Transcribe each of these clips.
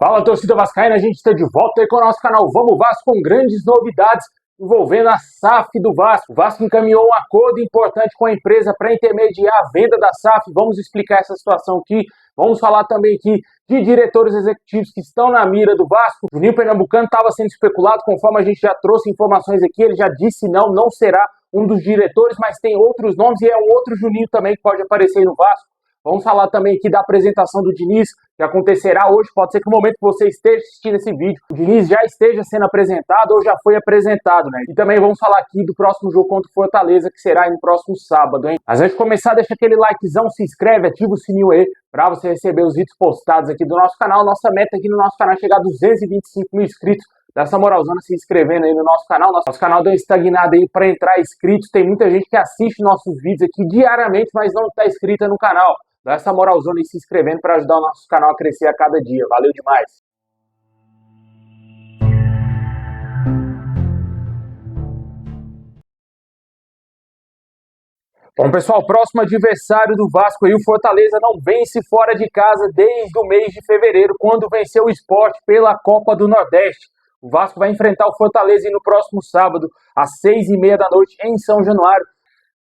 Fala, torcida vascaína, a gente está de volta aí com o nosso canal Vamos Vasco com grandes novidades envolvendo a SAF do Vasco. O Vasco encaminhou um acordo importante com a empresa para intermediar a venda da SAF. Vamos explicar essa situação aqui. Vamos falar também aqui de diretores executivos que estão na mira do Vasco. O Juninho Pernambucano estava sendo especulado, conforme a gente já trouxe informações aqui. Ele já disse não será um dos diretores, mas tem outros nomes e é um outro Juninho também que pode aparecer no Vasco. Vamos falar também aqui da apresentação do Diniz, que acontecerá hoje. Pode ser que no momento que você esteja assistindo esse vídeo, o Diniz já esteja sendo apresentado ou já foi apresentado, né? E também vamos falar aqui do próximo jogo contra o Fortaleza, que será no próximo sábado, hein? Mas antes de começar, deixa aquele likezão, se inscreve, ativa o sininho aí, para você receber os vídeos postados aqui do nosso canal. Nossa meta aqui no nosso canal é chegar a 225 mil inscritos. Dá essa moralzona se inscrevendo aí no nosso canal. Nosso canal deu uma estagnada aí para entrar inscritos. Tem muita gente que assiste nossos vídeos aqui diariamente, mas não está inscrita no canal. Dá essa moralzona e se inscrevendo para ajudar o nosso canal a crescer a cada dia. Valeu demais! Bom, pessoal, próximo adversário do Vasco aí, o Fortaleza não vence fora de casa desde o mês de fevereiro, quando venceu o Sport pela Copa do Nordeste. O Vasco vai enfrentar o Fortaleza no próximo sábado, às 6h30 da noite, em São Januário.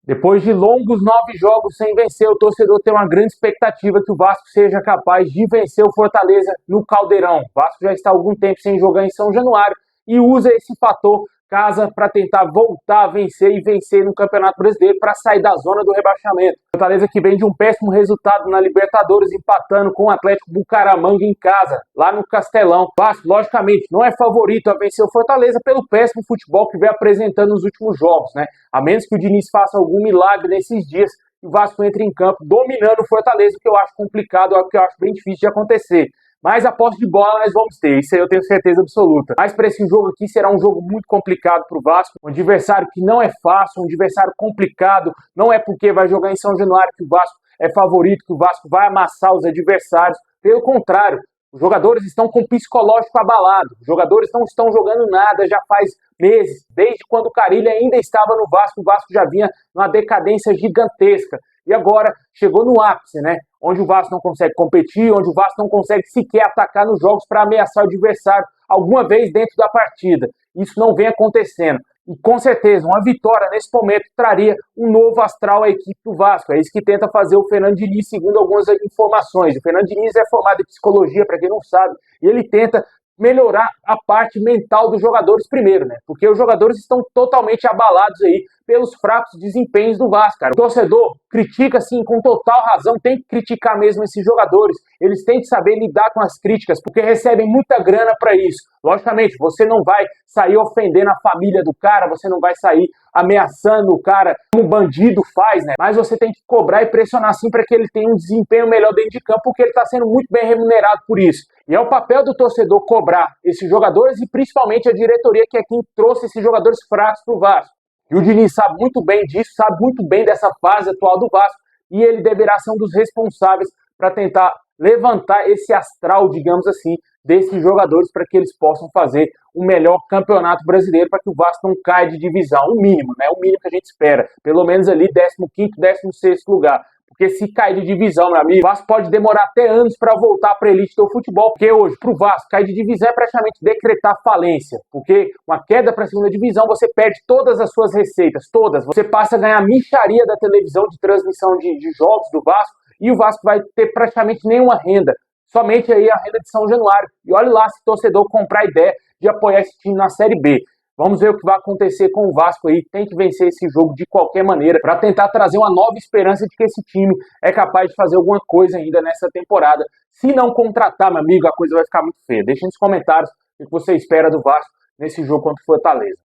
Depois de longos 9 jogos sem vencer, o torcedor tem uma grande expectativa que o Vasco seja capaz de vencer o Fortaleza no Caldeirão. O Vasco já está há algum tempo sem jogar em São Januário e usa esse fator casa para tentar voltar a vencer e vencer no Campeonato Brasileiro para sair da zona do rebaixamento. O Fortaleza que vem de um péssimo resultado na Libertadores, empatando com o Atlético Bucaramanga em casa, lá no Castelão. O Vasco, logicamente, não é favorito a vencer o Fortaleza pelo péssimo futebol que vem apresentando nos últimos jogos, né? A menos que o Diniz faça algum milagre nesses dias e o Vasco entre em campo dominando o Fortaleza, o que eu acho complicado, o que eu acho bem difícil de acontecer. Mas a posse de bola nós vamos ter, isso aí eu tenho certeza absoluta. Mas para esse jogo aqui será um jogo muito complicado para o Vasco, um adversário que não é fácil, um adversário complicado. Não é porque vai jogar em São Januário que o Vasco é favorito, que o Vasco vai amassar os adversários. Pelo contrário, os jogadores estão com o psicológico abalado, os jogadores não estão jogando nada já faz meses. Desde quando o Carille ainda estava no Vasco, o Vasco já vinha numa decadência gigantesca. E agora chegou no ápice, né? Onde o Vasco não consegue competir, onde o Vasco não consegue sequer atacar nos jogos para ameaçar o adversário alguma vez dentro da partida. Isso não vem acontecendo. E com certeza, uma vitória nesse momento traria um novo astral à equipe do Vasco. É isso que tenta fazer o Fernando Diniz, segundo algumas informações. O Fernando Diniz é formado em psicologia, para quem não sabe, e ele tenta melhorar a parte mental dos jogadores primeiro, né? Porque os jogadores estão totalmente abalados aí pelos fracos desempenhos do Vasco, cara. O torcedor critica, assim, com total razão, tem que criticar mesmo esses jogadores. Eles têm que saber lidar com as críticas, porque recebem muita grana para isso. Logicamente, você não vai sair ofendendo a família do cara, você não vai sair ameaçando o cara como um bandido faz, né? Mas você tem que cobrar e pressionar, sim, para que ele tenha um desempenho melhor dentro de campo, porque ele está sendo muito bem remunerado por isso. E é o papel do torcedor cobrar esses jogadores e principalmente a diretoria, que é quem trouxe esses jogadores fracos para o Vasco. E o Diniz sabe muito bem disso, sabe muito bem dessa fase atual do Vasco, e ele deverá ser um dos responsáveis para tentar levantar esse astral, digamos assim, desses jogadores para que eles possam fazer o melhor campeonato brasileiro, para que o Vasco não caia de divisão, o mínimo, né? O mínimo que a gente espera, pelo menos ali 15º, 16º lugar. Porque se cair de divisão, meu amigo, o Vasco pode demorar até anos para voltar para a elite do futebol. Porque hoje, para o Vasco, cair de divisão é praticamente decretar falência. Porque uma queda para a segunda divisão, você perde todas as suas receitas, todas. Você passa a ganhar a mixaria da televisão de transmissão de jogos do Vasco e o Vasco vai ter praticamente nenhuma renda. Somente aí a renda de São Januário. E olha lá se o torcedor comprar a ideia de apoiar esse time na Série B. Vamos ver o que vai acontecer com o Vasco aí. Tem que vencer esse jogo de qualquer maneira para tentar trazer uma nova esperança de que esse time é capaz de fazer alguma coisa ainda nessa temporada. Se não contratar, meu amigo, a coisa vai ficar muito feia. Deixa nos comentários o que você espera do Vasco nesse jogo contra o Fortaleza.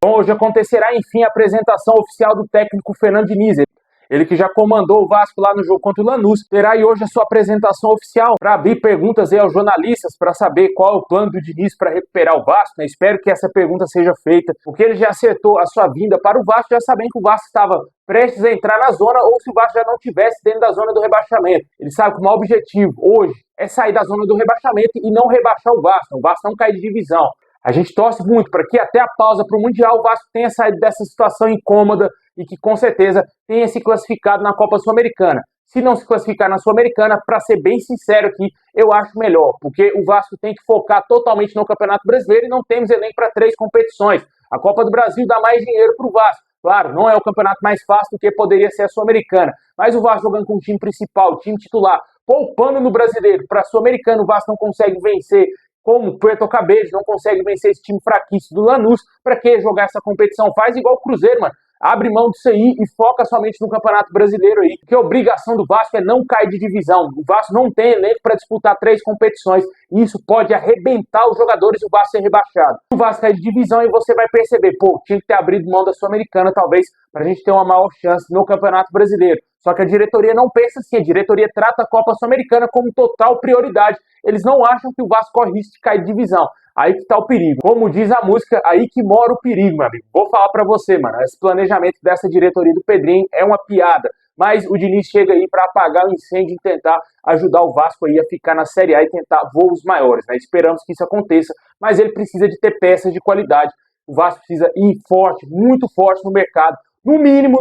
Bom, hoje acontecerá, enfim, a apresentação oficial do técnico Fernando Diniz. Ele que já comandou o Vasco lá no jogo contra o Lanús, terá aí hoje a sua apresentação oficial para abrir perguntas aí aos jornalistas para saber qual é o plano do Diniz para recuperar o Vasco, né? Espero que essa pergunta seja feita, porque ele já acertou a sua vinda para o Vasco, já sabendo que o Vasco estava prestes a entrar na zona ou se o Vasco já não estivesse dentro da zona do rebaixamento. Ele sabe que o maior objetivo hoje é sair da zona do rebaixamento e não rebaixar o Vasco não cair de divisão. A gente torce muito para que até a pausa para o Mundial o Vasco tenha saído dessa situação incômoda e que com certeza tenha se classificado na Copa Sul-Americana. Se não se classificar na Sul-Americana, para ser bem sincero aqui, eu acho melhor, porque o Vasco tem que focar totalmente no Campeonato Brasileiro e não temos elenco para 3 competições. A Copa do Brasil dá mais dinheiro para o Vasco. Claro, não é o campeonato mais fácil do que poderia ser a Sul-Americana, mas o Vasco jogando com o time principal, o time titular, poupando no Brasileiro para a Sul-Americana, o Vasco não consegue vencer, como o Puerto Cabello, não consegue vencer esse time fraquíssimo do Lanús. Para que jogar essa competição? Faz igual o Cruzeiro, mano. Abre mão disso aí e foca somente no Campeonato Brasileiro aí. Porque a obrigação do Vasco é não cair de divisão. O Vasco não tem elenco para disputar 3 competições. E isso pode arrebentar os jogadores e o Vasco ser rebaixado. O Vasco cair de divisão e você vai perceber, pô, tinha que ter abrido mão da Sul-Americana, talvez, para a gente ter uma maior chance no Campeonato Brasileiro. Só que a diretoria não pensa assim. A diretoria trata a Copa Sul-Americana como total prioridade. Eles não acham que o Vasco corre risco de cair de divisão. Aí que tá o perigo. Como diz a música, aí que mora o perigo, meu amigo. Vou falar pra você, mano. Esse planejamento dessa diretoria do Pedrinho é uma piada. Mas o Diniz chega aí pra apagar o incêndio e tentar ajudar o Vasco aí a ficar na Série A e tentar voos maiores, né? Esperamos que isso aconteça, mas ele precisa de ter peças de qualidade. O Vasco precisa ir forte, muito forte no mercado. No mínimo,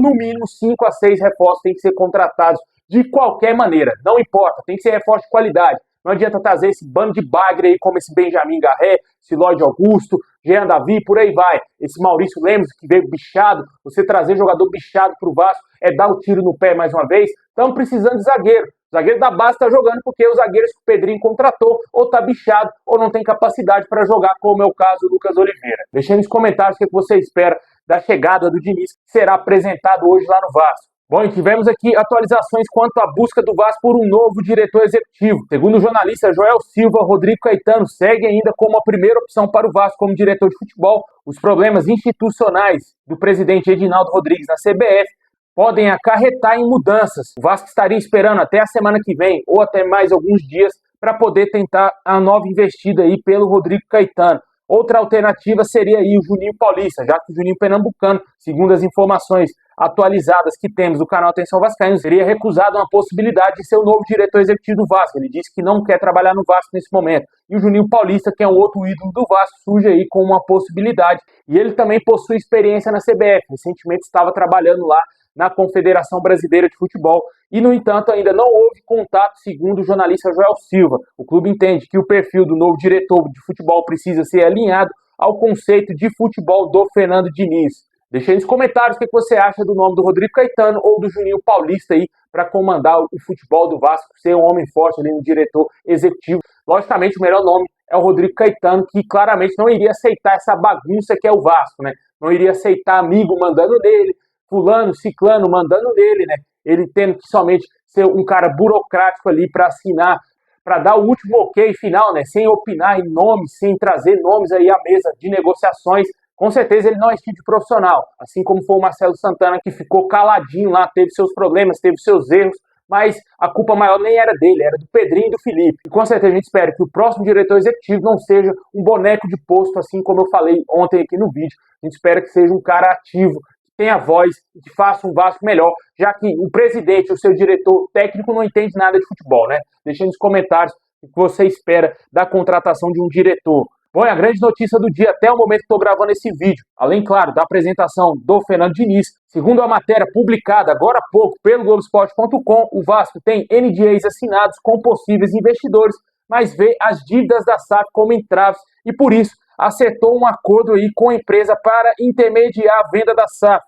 5 a 6 reforços têm que ser contratados de qualquer maneira. Não importa, tem que ser reforço de qualidade. Não adianta trazer esse bando de bagre aí, como esse Benjamin Garré, esse Lloyd Augusto, Jean Davi, por aí vai. Esse Maurício Lemos, que veio bichado. Você trazer jogador bichado pro Vasco é dar o tiro no pé mais uma vez. Estamos precisando de zagueiro. O zagueiro da base está jogando porque os zagueiros que o Pedrinho contratou ou tá bichado ou não tem capacidade para jogar, como é o caso do Lucas Oliveira. Deixe nos comentários o que você espera da chegada do Diniz, que será apresentado hoje lá no Vasco. Bom, e tivemos aqui atualizações quanto à busca do Vasco por um novo diretor executivo. Segundo o jornalista Joel Silva, Rodrigo Caetano segue ainda como a primeira opção para o Vasco como diretor de futebol. Os problemas institucionais do presidente Edinaldo Rodrigues na CBF podem acarretar em mudanças. O Vasco estaria esperando até a semana que vem ou até mais alguns dias para poder tentar a nova investida aí pelo Rodrigo Caetano. Outra alternativa seria aí o Juninho Paulista, já que o Juninho Pernambucano, segundo as informações atualizadas que temos do canal Atenção Vascaíno, seria recusado uma possibilidade de ser o novo diretor executivo do Vasco. Ele disse que não quer trabalhar no Vasco nesse momento. E o Juninho Paulista, que é um outro ídolo do Vasco, surge aí com uma possibilidade. E ele também possui experiência na CBF. Recentemente estava trabalhando lá na Confederação Brasileira de Futebol. E, no entanto, ainda não houve contato, segundo o jornalista Joel Silva. O clube entende que o perfil do novo diretor de futebol precisa ser alinhado ao conceito de futebol do Fernando Diniz. Deixa aí nos comentários o que você acha do nome do Rodrigo Caetano ou do Juninho Paulista aí para comandar o futebol do Vasco, ser um homem forte ali no diretor executivo. Logicamente, o melhor nome é o Rodrigo Caetano, que claramente não iria aceitar essa bagunça que é o Vasco, né? Não iria aceitar amigo mandando nele, fulano, ciclano mandando nele, né? Ele tendo que somente ser um cara burocrático ali para assinar, para dar o último ok final, né? Sem opinar em nomes, sem trazer nomes aí à mesa de negociações. Com certeza ele não é esse tipo de profissional, assim como foi o Marcelo Santana, que ficou caladinho lá, teve seus problemas, teve seus erros, mas a culpa maior nem era dele, era do Pedrinho e do Felipe. E com certeza a gente espera que o próximo diretor executivo não seja um boneco de posto, assim como eu falei ontem aqui no vídeo. A gente espera que seja um cara ativo, que tenha voz e que faça um Vasco melhor, já que o presidente, o seu diretor técnico, não entende nada de futebol, né? Deixa nos comentários o que você espera da contratação de um diretor. Bom, é a grande notícia do dia até o momento que estou gravando esse vídeo, além, claro, da apresentação do Fernando Diniz. Segundo a matéria publicada agora há pouco pelo Globoesporte.com, o Vasco tem NDAs assinados com possíveis investidores, mas vê as dívidas da SAF como entraves e, por isso, acertou um acordo aí com a empresa para intermediar a venda da SAF.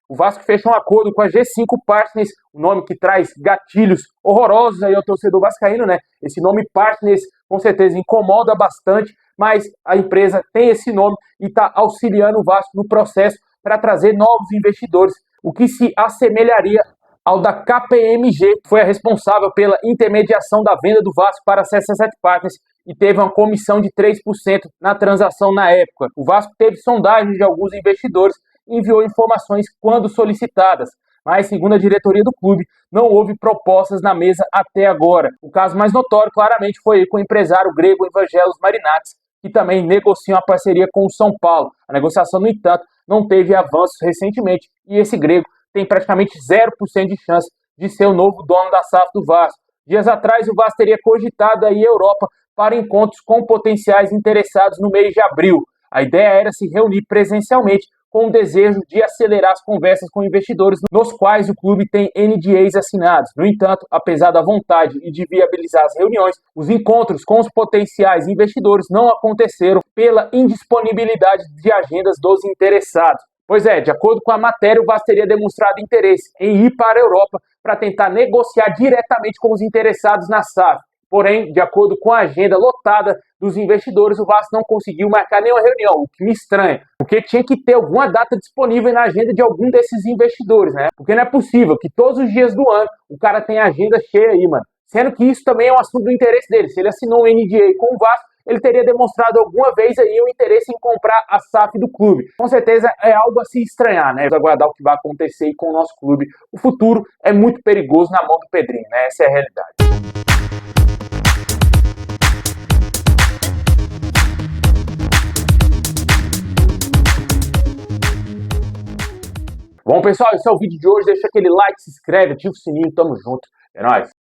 O Vasco fechou um acordo com a G5 Partners, um nome que traz gatilhos horrorosos aí ao torcedor vascaíno, né? Esse nome Partners com certeza incomoda bastante, mas a empresa tem esse nome e está auxiliando o Vasco no processo para trazer novos investidores, o que se assemelharia ao da KPMG, que foi a responsável pela intermediação da venda do Vasco para a C17 Partners e teve uma comissão de 3% na transação na época. O Vasco teve sondagens de alguns investidores e enviou informações quando solicitadas, mas, segundo a diretoria do clube, não houve propostas na mesa até agora. O caso mais notório, claramente, foi com o empresário grego Evangelos Marinatis, que também negocia uma parceria com o São Paulo. A negociação, no entanto, não teve avanços recentemente e esse grego tem praticamente 0% de chance de ser o novo dono da SAF do Vasco. Dias atrás, o Vasco teria cogitado a ir à Europa para encontros com potenciais interessados no mês de abril. A ideia era se reunir presencialmente com o desejo de acelerar as conversas com investidores, nos quais o clube tem NDAs assinados. No entanto, apesar da vontade e de viabilizar as reuniões, os encontros com os potenciais investidores não aconteceram pela indisponibilidade de agendas dos interessados. Pois é, de acordo com a matéria, o Vasco teria demonstrado interesse em ir para a Europa para tentar negociar diretamente com os interessados na SAF. Porém, de acordo com a agenda lotada dos investidores, o Vasco não conseguiu marcar nenhuma reunião, o que me estranha, porque tinha que ter alguma data disponível na agenda de algum desses investidores, né? Porque não é possível que todos os dias do ano o cara tenha a agenda cheia aí, mano. Sendo que isso também é um assunto do interesse dele. Se ele assinou um NDA com o Vasco, ele teria demonstrado alguma vez aí o interesse em comprar a SAF do clube. Com certeza é algo a se estranhar, né? Vamos aguardar o que vai acontecer com o nosso clube. O futuro é muito perigoso na mão do Pedrinho, né? Essa é a realidade. Bom, pessoal, esse é o vídeo de hoje. Deixa aquele like, se inscreve, ativa o sininho, tamo junto. É nóis.